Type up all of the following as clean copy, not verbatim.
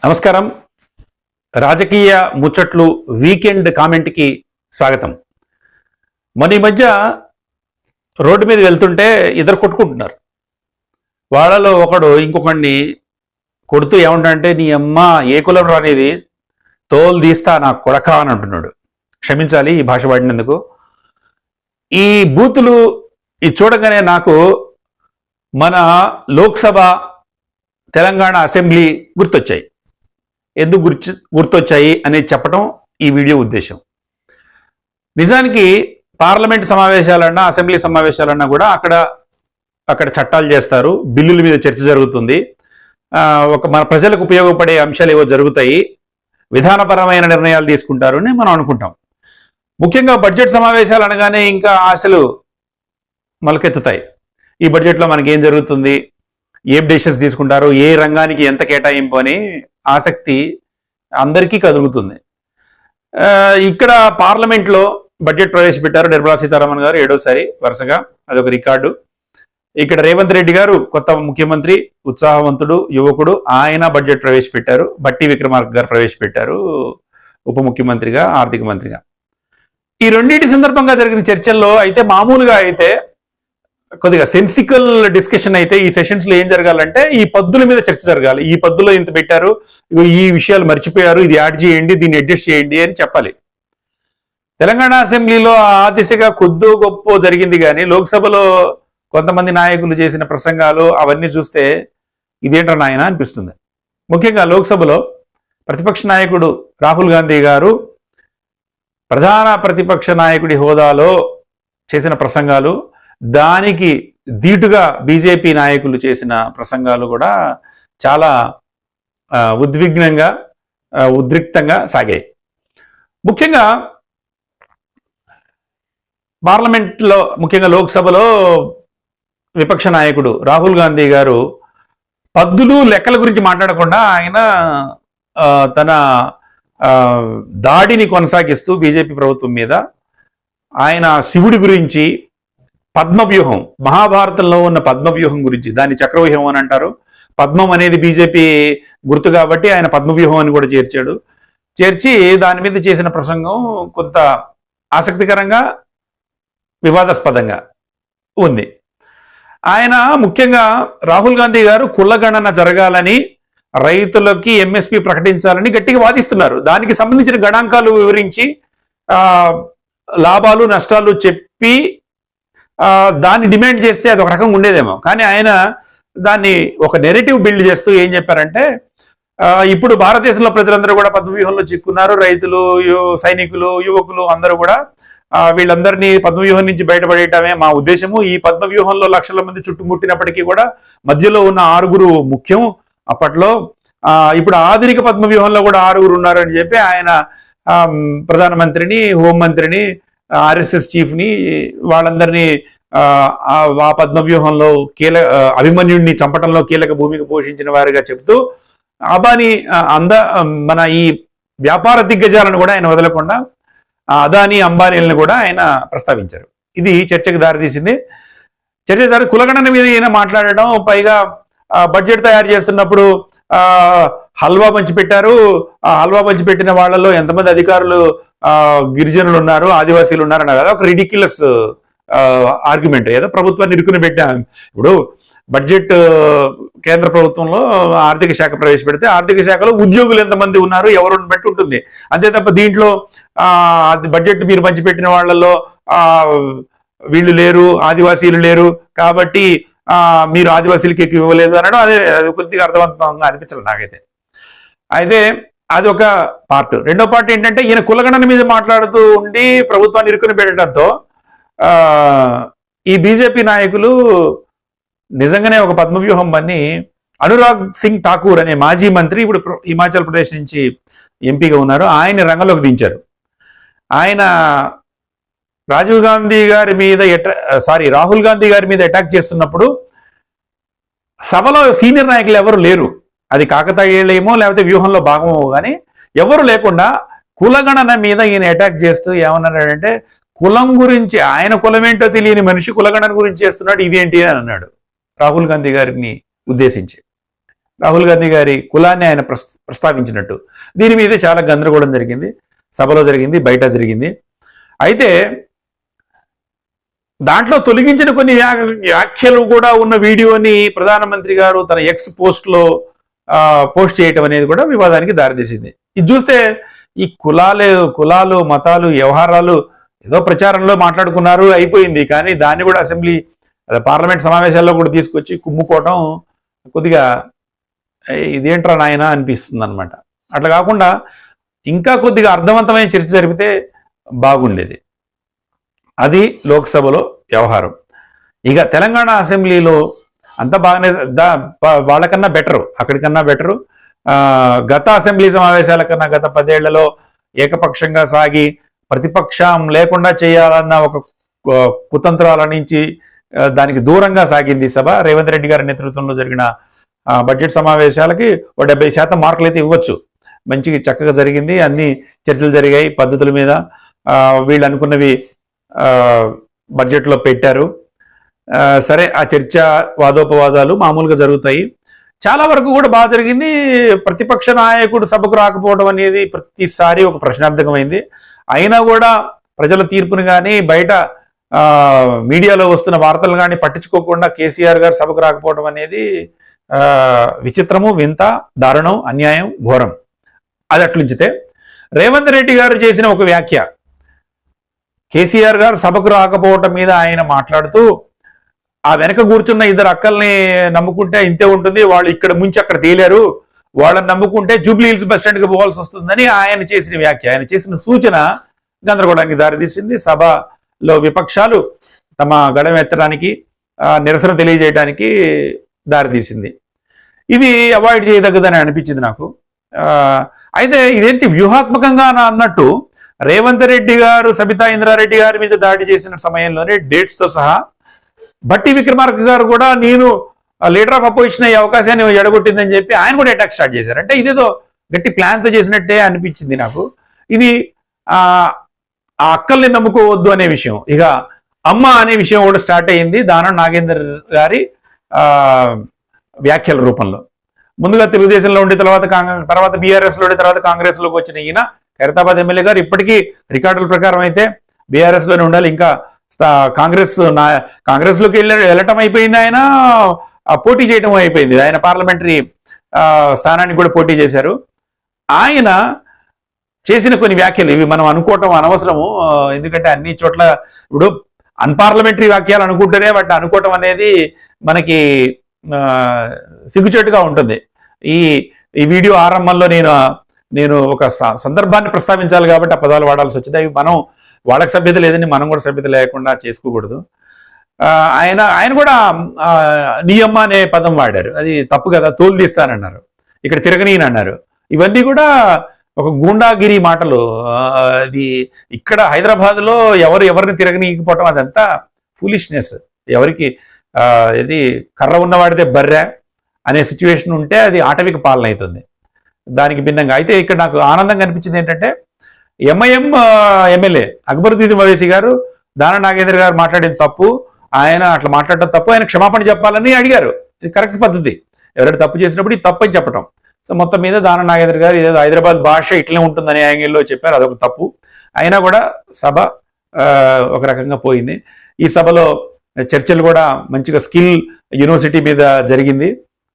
నమస్కారం. రాజకీయ ముచ్చట్లు వీకెండ్ కామెంట్కి స్వాగతం. మన ఈ మధ్య రోడ్డు మీద వెళ్తుంటే ఇద్దరు కొట్టుకుంటున్నారు. వాళ్ళలో ఒకడు ఇంకొకడిని కొడుతూ ఏమంటాడంటే, నీ అమ్మ ఏ కులం రానిది, తోలు తీస్తా నా కొడక అని అంటున్నాడు. క్షమించాలి ఈ భాష వాడినందుకు. ఈ బూతులు ఇది చూడగానే నాకు మన లోక్సభ, తెలంగాణ అసెంబ్లీ గుర్తొచ్చాయి. ఎందుకు గుర్తొచ్చాయి అనేది చెప్పడం ఈ వీడియో ఉద్దేశం. నిజానికి పార్లమెంట్ సమావేశాలన్నా, అసెంబ్లీ సమావేశాలన్నా కూడా అక్కడ చట్టాలు చేస్తారు, బిల్లుల మీద చర్చ జరుగుతుంది, మన ప్రజలకు ఉపయోగపడే అంశాలు ఏవో జరుగుతాయి, విధానపరమైన నిర్ణయాలు తీసుకుంటారు అని మనం అనుకుంటాం. ముఖ్యంగా బడ్జెట్ సమావేశాలు అనగానే ఇంకా ఆశలు మొలకెత్తుతాయి. ఈ బడ్జెట్లో మనకి ఏం జరుగుతుంది, ఏం డెసిషన్స్ తీసుకుంటారు, ఏ రంగానికి ఎంత కేటాయింపు అని ఆసక్తి అందరికీ కదులుతుంది. ఇక్కడ పార్లమెంట్లో బడ్జెట్ ప్రవేశపెట్టారు నిర్మలా సీతారామన్ గారు 7వ వరుసగా, అదొక రికార్డు. ఇక్కడ రేవంత్ రెడ్డి గారు కొత్త ముఖ్యమంత్రి, ఉత్సాహవంతుడు, యువకుడు, ఆయన బడ్జెట్ ప్రవేశపెట్టారు. బట్టి విక్రమార్క గారు ప్రవేశపెట్టారు ఉప ముఖ్యమంత్రిగా, ఆర్థిక మంత్రిగా. ఈ రెండింటి సందర్భంగా జరిగిన చర్చల్లో అయితే మామూలుగా అయితే కొద్దిగా సెన్సికల్ డిస్కషన్ అయితే ఈ సెషన్స్లో ఏం జరగాలంటే ఈ పద్దుల మీద చర్చ జరగాలి. ఈ పద్దులో ఇంత పెట్టారు, ఈ విషయాలు మర్చిపోయారు, ఇది యాడ్ చేయండి, దీన్ని అడ్జస్ట్ చేయండి అని చెప్పాలి. తెలంగాణ అసెంబ్లీలో ఆ దిశగా కొద్దో గొప్ప జరిగింది, కానీ లోక్సభలో కొంతమంది నాయకులు చేసిన ప్రసంగాలు అవన్నీ చూస్తే ఇదేంట్రా నాయన అనిపిస్తుంది. ముఖ్యంగా లోక్సభలో ప్రతిపక్ష నాయకుడు రాహుల్ గాంధీ గారు ప్రధాన ప్రతిపక్ష నాయకుడి హోదాలో చేసిన ప్రసంగాలు, దానికి ధీటుగా బీజేపీ నాయకులు చేసిన ప్రసంగాలు కూడా చాలా ఉద్విగ్నంగా, ఉద్రిక్తంగా సాగాయి. ముఖ్యంగా పార్లమెంట్లో, ముఖ్యంగా లోక్సభలో విపక్ష నాయకుడు రాహుల్ గాంధీ గారు పద్దులు లెక్కల గురించి మాట్లాడకుండా ఆయన తన దాడిని కొనసాగిస్తూ బీజేపీ ప్రభుత్వం మీద ఆయన శివుడి గురించి, పద్మవ్యూహం, మహాభారతంలో ఉన్న పద్మవ్యూహం గురించి, దాన్ని చక్రవ్యూహం అని అంటారు. పద్మం అనేది బీజేపీ గుర్తు కాబట్టి ఆయన పద్మవ్యూహం అని కూడా చేర్చి దాని మీద చేసిన ప్రసంగం కొంత ఆసక్తికరంగా, వివాదాస్పదంగా ఉంది. ఆయన ముఖ్యంగా రాహుల్ గాంధీ గారు కులగణన జరగాలని, రైతులకి ఎంఎస్పీ ప్రకటించాలని గట్టిగా వాదిస్తున్నారు. దానికి సంబంధించిన గణాంకాలు వివరించి లాభాలు నష్టాలు చెప్పి దాన్ని డిమాండ్ చేస్తే అది ఒక రకంగా ఉండేదేమో. కానీ ఆయన దాన్ని ఒక నెరేటివ్ బిల్డ్ చేస్తూ ఏం చెప్పారంటే, ఇప్పుడు భారతదేశంలో ప్రజలందరూ కూడా పద్మవ్యూహంలో చిక్కున్నారు, రైతులు, సైనికులు, యువకులు అందరూ కూడా, వీళ్ళందరినీ పద్మవ్యూహం నుంచి బయటపడేయటమే మా ఉద్దేశము. ఈ పద్మవ్యూహంలో లక్షల మంది చుట్టుముట్టినప్పటికీ కూడా మధ్యలో ఉన్న 6 ముఖ్యం అప్పట్లో. ఇప్పుడు ఆధునిక పద్మవ్యూహంలో కూడా 6 ఉన్నారని చెప్పి ఆయన ప్రధానమంత్రిని, హోంమంత్రిని, ఆర్ఎస్ఎస్ చీఫ్ని, వాళ్ళందరినీ ఆ పద్మవ్యూహంలో అభిమన్యుడిని చంపటంలో కీలక భూమిక పోషించిన వారిగా చెప్తూ మన ఈ వ్యాపార దిగ్గజాలను కూడా ఆయన వదలకుండా అదానీ, అంబానీలను కూడా ఆయన ప్రస్తావించారు. ఇది చర్చకు దారితీసింది. కులగణన మీద ఈయన మాట్లాడడం, పైగా బడ్జెట్ తయారు చేస్తున్నప్పుడు హల్వా పంచిపెట్టారు. ఆ హల్వా పంచిపెట్టిన వాళ్ళలో ఎంతమంది అధికారులు గిరిజనులు ఉన్నారు, ఆదివాసీలు ఉన్నారు అన్నారు కదా. ఒక రిడిక్యులస్ ఆర్గ్యుమెంట్. ఏదో ప్రభుత్వాన్ని ఇరుకుని పెట్టాం. ఇప్పుడు బడ్జెట్ కేంద్ర ప్రభుత్వంలో ఆర్థిక శాఖ ప్రవేశపెడితే ఆర్థిక శాఖలో ఉద్యోగులు ఎంతమంది ఉన్నారు, ఎవరిని బట్టి ఉంటుంది. అంతే తప్ప దీంట్లో బడ్జెట్ మీరు పంచిపెట్టిన వాళ్ళలో వీళ్ళు లేరు, ఆదివాసీలు లేరు, కాబట్టి మీరు ఆదివాసీలకి ఎక్కువ ఇవ్వలేదు అనడం అది కొద్దిగా అర్థవంతంగా అనిపించలేదు నాకైతే. అయితే అది ఒక పార్ట్. రెండో పార్ట్ ఏంటంటే, ఈయన కులగణన మీద మాట్లాడుతూ ఉండి ప్రభుత్వాన్ని ఇరుకుని పెట్టడంతో ఈ బీజేపీ నాయకులు నిజంగానే ఒక పద్మవ్యూహం పన్ని అనురాగ్ సింగ్ ఠాకూర్ అనే మాజీ మంత్రి, ఇప్పుడు హిమాచల్ ప్రదేశ్ నుంచి ఎంపీగా ఉన్నారు, ఆయన రంగంలోకి దించారు. ఆయన రాహుల్ గాంధీ గారి మీద అటాక్ చేస్తున్నప్పుడు సభలో సీనియర్ నాయకులు ఎవరు లేరు. అది కాకతాళీయమో లేకపోతే వ్యూహంలో భాగమో కానీ ఎవరు లేకుండా కులగణన మీద ఈయన అటాక్ చేస్తూ ఏమన్నాడంటే, కులం గురించి, ఆయన కులం ఏంటో తెలియని మనిషి కులగణన గురించి చేస్తున్నాడు, ఇదేంటి అని అన్నాడు రాహుల్ గాంధీ గారిని ఉద్దేశించి. రాహుల్ గాంధీ గారి కులాన్ని ఆయన ప్రస్తావించినట్టు. దీని మీద చాలా గందరగోళం జరిగింది, సభలో జరిగింది, బయట జరిగింది. అయితే దాంట్లో తొలగించిన కొన్ని వ్యాఖ్యలు కూడా ఉన్న వీడియోని ప్రధానమంత్రి గారు తన ఎక్స్ పోస్ట్లో పోస్ట్ చేయటం అనేది కూడా వివాదానికి దారితీసింది. ఇది చూస్తే ఈ కులాలు మతాలు వ్యవహారాలు ఏదో ప్రచారంలో మాట్లాడుకున్నారు, అయిపోయింది. కానీ దాన్ని కూడా అసెంబ్లీ పార్లమెంట్ సమావేశాల్లో కూడా తీసుకొచ్చి కుమ్ముకోవటం కొద్దిగా ఇదేంట్రా నాయన అనిపిస్తుంది అనమాట. అట్లా కాకుండా ఇంకా కొద్దిగా అర్థవంతమైన చర్చ జరిపితే బాగుండేది. అది లోక్సభలో వ్యవహారం. ఇక తెలంగాణ అసెంబ్లీలో అంతా బాగానే వాళ్ళకన్నా బెటరు, అక్కడికన్నా బెటరు. గత అసెంబ్లీ సమావేశాల కన్నా గత 10 ఏళ్లలో ఏకపక్షంగా సాగి ప్రతిపక్షం లేకుండా చేయాలన్న ఒక కుతంత్రాల నుంచి దానికి దూరంగా సాగింది సభ. రేవంత్ రెడ్డి గారి నేతృత్వంలో జరిగిన బడ్జెట్ సమావేశాలకి 70% మార్కులు అయితే ఇవ్వచ్చు. మంచిగా చక్కగా జరిగింది, అన్ని చర్చలు జరిగాయి పద్ధతుల మీద. వీళ్ళు అనుకున్నవి బడ్జెట్లో పెట్టారు. సరే, ఆ చర్చ వాదోపవాదాలు మామూలుగా జరుగుతాయి. చాలా వరకు కూడా బాగా జరిగింది. ప్రతిపక్ష నాయకుడు సభకు రాకపోవడం అనేది ప్రతిసారి ఒక ప్రశ్నార్థకమైంది. అయినా కూడా ప్రజల తీర్పుని కానీ బయట మీడియాలో వస్తున్న వార్తలు కానీ పట్టించుకోకుండా కేసీఆర్ గారు సభకు రాకపోవడం అనేది విచిత్రము, వింత, దారుణం, అన్యాయం, ఘోరం. అది అట్లుంచితే రేవంత్ రెడ్డి గారు చేసిన ఒక వ్యాఖ్య, కేసీఆర్ గారు సభకు రాకపోవటం మీద ఆయన మాట్లాడుతూ, ఆ వెనక కూర్చున్న 2 అక్కల్ని నమ్ముకుంటే ఇంతే ఉంటుంది, వాళ్ళు ఇక్కడ ముంచి అక్కడ తేలారు, వాళ్ళని నమ్ముకుంటే జూబ్లీ హిల్స్ బస్ స్టాండ్కి పోవాల్సి వస్తుందని ఆయన చేసిన వ్యాఖ్య, ఆయన చేసిన సూచన గందరగోళానికి దారితీసింది. సభలో విపక్షాలు తమ గడం ఎత్తడానికి, నిరసన తెలియజేయడానికి దారితీసింది. ఇది అవాయిడ్ చేయదగ్గదని అనిపించింది నాకు. అయితే ఇదేంటి వ్యూహాత్మకంగా అన్నట్టు రేవంత్ రెడ్డి గారు సబితా ఇంద్రారెడ్డి గారి మీద దాడి చేసిన సమయంలోనే డేట్స్తో సహా భట్టి విక్రమార్క గారు కూడా నేను లీడర్ ఆఫ్ అపోజిషన్ అయ్యే అవకాశాన్ని ఎడగొట్టిందని చెప్పి ఆయన కూడా అటాక్ స్టార్ట్ చేశారు. అంటే ఇదేదో గట్టి ప్లాన్తో చేసినట్టే అనిపించింది నాకు. ఇది ఆ అక్కల్ని నమ్ముకోవద్దు అనే విషయం, ఇక అమ్మ అనే విషయం కూడా స్టార్ట్ అయ్యింది దానం నాగేందర్ గారి వ్యాఖ్యల రూపంలో. ముందుగా తెలుగుదేశంలో ఉండే తర్వాత బీఆర్ఎస్లో ఉండే తర్వాత కాంగ్రెస్లోకి వచ్చిన ఈయన ఖైరతాబాద్ ఎమ్మెల్యే గారు ఇప్పటికీ రికార్డుల ప్రకారం అయితే బీఆర్ఎస్లోనే ఉండాలి. ఇంకా కాంగ్రెస్లోకి వెళ్ళటం అయిపోయింది, ఆయన పోటీ చేయటం అయిపోయింది, ఆయన పార్లమెంటరీ స్థానానికి కూడా పోటీ చేశారు. ఆయన చేసిన కొన్ని వ్యాఖ్యలు ఇవి మనం అనుకోవటం అనవసరము, ఎందుకంటే అన్ని చోట్ల ఇప్పుడు అన్పార్లమెంటరీ వ్యాఖ్యలు అనుకుంటేనే వాటిని అనుకోవటం అనేది మనకి సిగ్గుచేటుగా ఉంటుంది. ఈ వీడియో ఆరంభంలో నేను ఒక సందర్భాన్ని ప్రస్తావించాలి కాబట్టి ఆ పదాలు వాడాల్సి వచ్చింది. అవి మనం వాళ్ళకి సభ్యత లేదని మనం కూడా సభ్యత లేకుండా చేసుకోకూడదు. ఆయన కూడా నియమ అనే పదం వాడారు, అది తప్పు కదా, తోలు తీస్తానన్నారు, ఇక్కడ తిరగనీయనన్నారు. ఇవన్నీ కూడా ఒక గూండాగిరి మాటలు. అది ఇక్కడ హైదరాబాద్లో ఎవరిని తిరగనీయకపోవటం అదంతా ఫూలిష్నెస్. ఎవరికి ఇది కర్ర ఉన్నవాడితే బర్రె అనే సిచ్యువేషన్ ఉంటే అది ఆటవిక పాలన అవుతుంది. దానికి భిన్నంగా అయితే ఇక్కడ నాకు ఆనందంగా అనిపించింది ఏంటంటే ఎంఐఎం ఎమ్మెల్యే అక్బరుద్దీన్ ఓవైసీ గారు దానం నాగేంద్ర గారు మాట్లాడిన తప్పు, ఆయన అట్లా మాట్లాడటం తప్పు, ఆయన క్షమాపణ చెప్పాలని అడిగారు. ఇది కరెక్ట్ పద్ధతి, ఎవరైనా తప్పు చేసినప్పుడు ఇది తప్పు అని చెప్పడం. సో మొత్తం మీద దానం నాగేంద్ర గారు ఏదో హైదరాబాద్ భాష ఇట్లే ఉంటుందనే యాంగిల్లో చెప్పారు, అదొక తప్పు. అయినా కూడా సభ ఒక రకంగా పోయింది. ఈ సభలో చర్చలు కూడా మంచిగా స్కిల్ యూనివర్సిటీ మీద జరిగింది.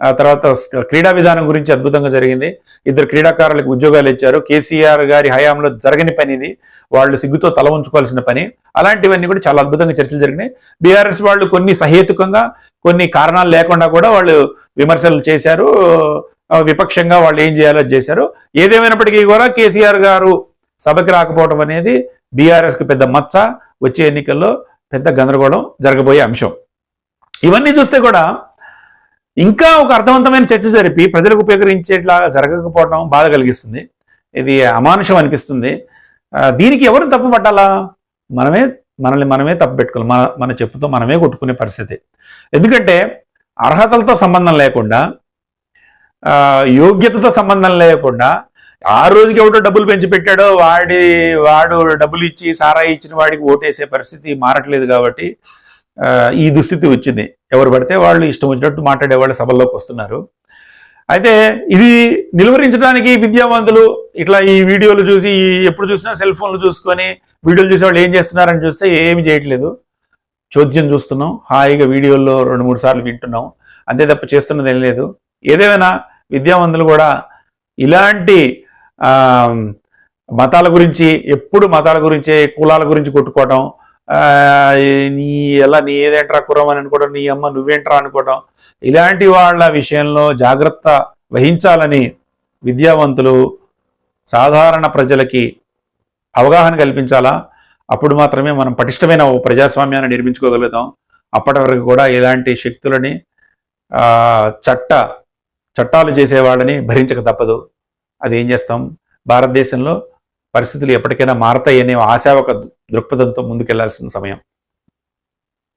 ఆ తర్వాత క్రీడా విధానం గురించి అద్భుతంగా జరిగింది. 2 క్రీడాకారులకు ఉద్యోగాలు ఇచ్చారు. కేసీఆర్ గారి హయాంలో జరగని పని ఇది, వాళ్ళు సిగ్గుతో తల ఉంచుకోవాల్సిన పని. అలాంటివన్నీ కూడా చాలా అద్భుతంగా చర్చలు జరిగినాయి. బీఆర్ఎస్ వాళ్ళు కొన్ని సహేతుకంగా, కొన్ని కారణాలు లేకుండా కూడా వాళ్ళు విమర్శలు చేశారు. విపక్షంగా వాళ్ళు ఏం చేయాలో చేశారు. ఏదేమైనప్పటికీ కూడా కేసీఆర్ గారు సభకి రాకపోవడం అనేది బీఆర్ఎస్కి పెద్ద మచ్చ, వచ్చే ఎన్నికల్లో పెద్ద గందరగోళం జరగబోయే అంశం. ఇవన్నీ చూస్తే కూడా ఇంకా ఒక అర్థవంతమైన చర్చ జరిపి ప్రజలకు ఉపయోగించేట్లా జరగకపోవడం బాధ కలిగిస్తుంది. ఇది అమానుషం అనిపిస్తుంది. దీనికి ఎవరు తప్పు పట్టాలా? మనమే తప్పు పెట్టుకోవాలి. మన చెప్పుతో మనమే కొట్టుకునే పరిస్థితి. ఎందుకంటే అర్హతలతో సంబంధం లేకుండా, యోగ్యతతో సంబంధం లేకుండా, ఆ రోజుకి ఎవడో డబ్బులు పెంచి పెట్టాడో వాడు డబ్బులు ఇచ్చి సారాయి ఇచ్చిన వాడికి ఓటేసే పరిస్థితి మారట్లేదు. కాబట్టి ఈ దుస్థితి వచ్చింది. ఎవరు పడితే వాళ్ళు ఇష్టం వచ్చినట్టు మాట్లాడే వాళ్ళు సభల్లోకి వస్తున్నారు. అయితే ఇది నిలువరించడానికి విద్యావంతులు ఇట్లా ఈ వీడియోలు చూసి ఎప్పుడు చూసినా సెల్ ఫోన్లు చూసుకొని వీడియోలు చూసే వాళ్ళు ఏం చేస్తున్నారని చూస్తే ఏమి చేయట్లేదు. చోద్యం చూస్తున్నాం, హాయిగా వీడియోల్లో 2-3 సార్లు వింటున్నాం, అంతే తప్ప చేస్తున్నది ఏం లేదు. ఏదేమైనా విద్యావంతులు కూడా ఇలాంటి మతాల గురించి, ఎప్పుడు మతాల గురించే, కులాల గురించి కొట్టుకోవటం, నీ ఏదేంట్రా కుర్రం అని అనుకోవడం, నీ అమ్మ నువ్వేంట్రా అనుకోవటం, ఇలాంటి వాళ్ళ విషయంలో జాగ్రత్త వహించాలని విద్యావంతులు సాధారణ ప్రజలకి అవగాహన కల్పించాలా. అప్పుడు మాత్రమే మనం పటిష్టమైన ఓ ప్రజాస్వామ్యాన్ని నిర్మించుకోగలుగుతాం. అప్పటి వరకు కూడా ఇలాంటి శక్తులని చట్టాలు చేసేవాళ్ళని భరించక తప్పదు. అది ఏం చేస్తాం. భారతదేశంలో పరిస్థితులు ఎప్పటికైనా మారతాయనే ఆశావక దృక్పథంతో ముందుకెళ్లాల్సిన సమయం.